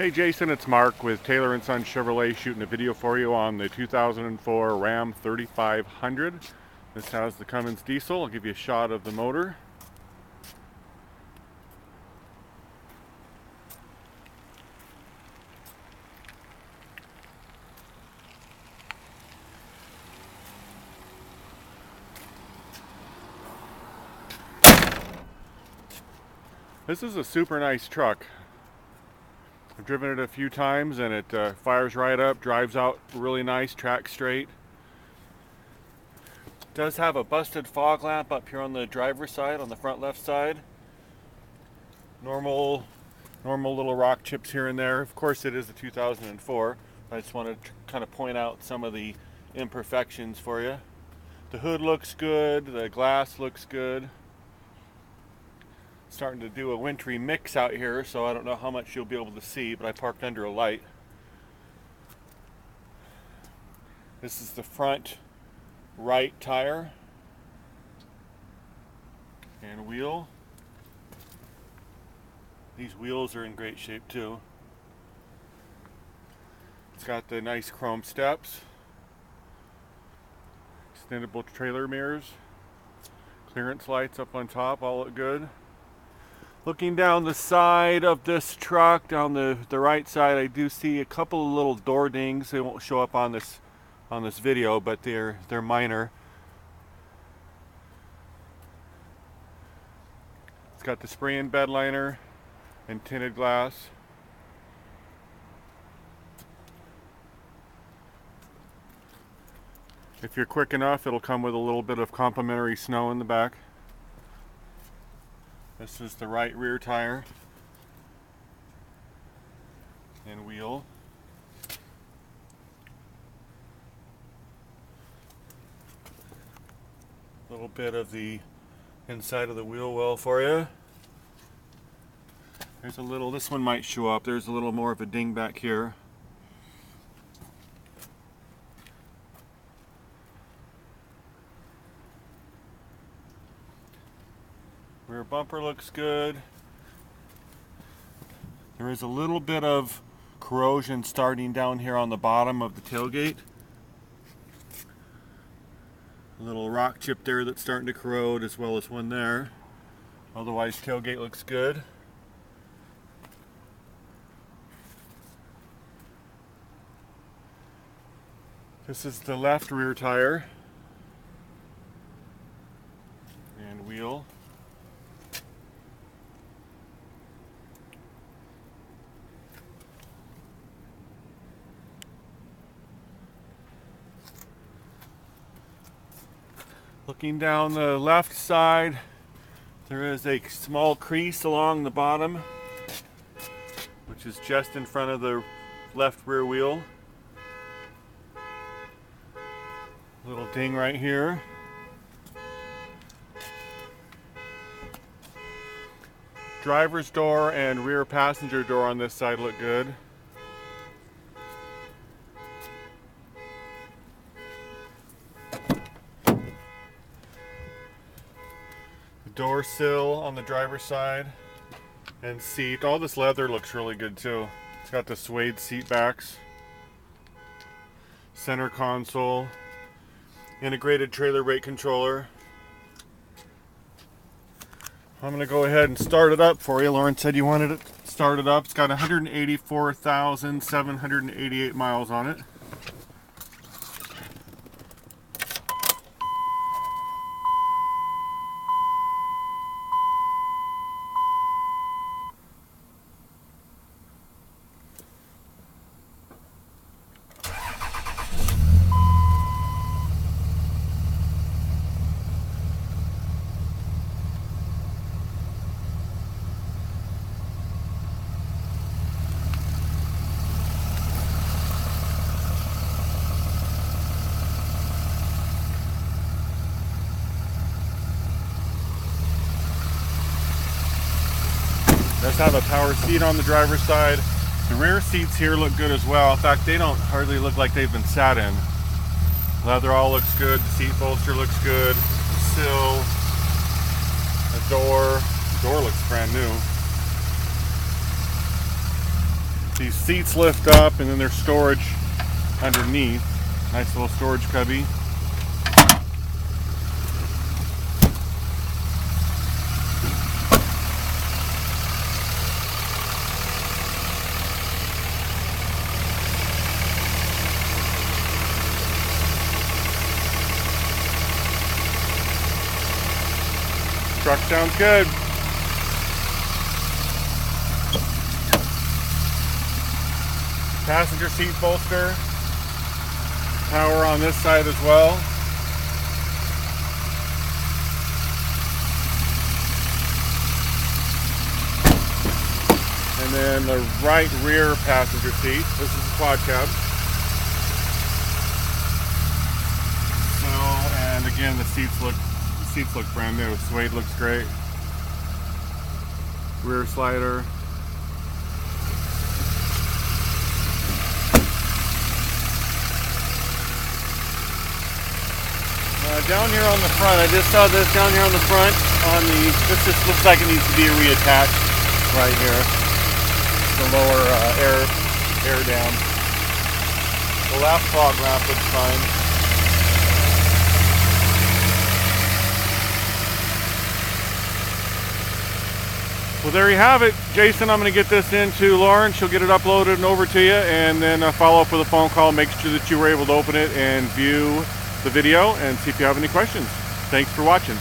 Hey Jason, it's Mark with Taylor & Son Chevrolet shooting a video for you on the 2004 Ram 3500. This has the Cummins diesel. I'll give you a shot of the motor. This is a super nice truck. I've driven it a few times and it fires right up, drives out really nice, tracks straight. It does have a busted fog lamp up here on the driver's side, on the front left side. Normal little rock chips here and there. Of course it is a 2004. I just wanted to kind of point out some of the imperfections for you. The hood looks good, the glass looks good. Starting to do a wintry mix out here, so I don't know how much you'll be able to see, but I parked under a light. This is the front right tire and wheel. These wheels are in great shape too. It's got the nice chrome steps, extendable trailer mirrors, clearance lights up on top, all look good. Looking down the side of this truck, down the right side, I do see a couple of little door dings. They won't show up on this video, but they're minor. It's got the spray-in bed liner and tinted glass. If you're quick enough, it'll come with a little bit of complimentary snow in the back. This is the right rear tire and wheel. A little bit of the inside of the wheel well for you. There's a little, this one might show up, there's a little more of a ding back here. Rear bumper looks good. There is a little bit of corrosion starting down here on the bottom of the tailgate. A little rock chip there that's starting to corrode, as well as one there. Otherwise, tailgate looks good. This is the left rear tire and wheel. Looking down the left side, there is a small crease along the bottom, which is just in front of the left rear wheel. Little ding right here. Driver's door and rear passenger door on this side look good. Door sill on the driver's side and seat. All this leather looks really good too. It's got the suede seat backs, center console, integrated trailer brake controller. I'm going to go ahead and start it up for you. Lauren said you wanted it started up. It's got 184,788 miles on it. Does have a power seat on the driver's side. The rear seats here look good as well. In fact, they don't hardly look like they've been sat in. Leather all looks good. The seat bolster looks good. The sill, the door looks brand new. These seats lift up and then there's storage underneath. Nice little storage cubby. Truck sounds good. Passenger seat bolster. Power on this side as well. And then the right rear passenger seat. This is the quad cab. So, and again, the seats look brand new. Suede looks great. Rear slider. Down here on the front, I just saw this down here on the front. This just looks like it needs to be reattached right here. The lower air dam. The last fog lamp looks fine. Well, there you have it. Jason, I'm going to get this into Lauren. She'll get it uploaded and over to you, and then follow up with a phone call. Make sure that you were able to open it and view the video and see if you have any questions. Thanks for watching.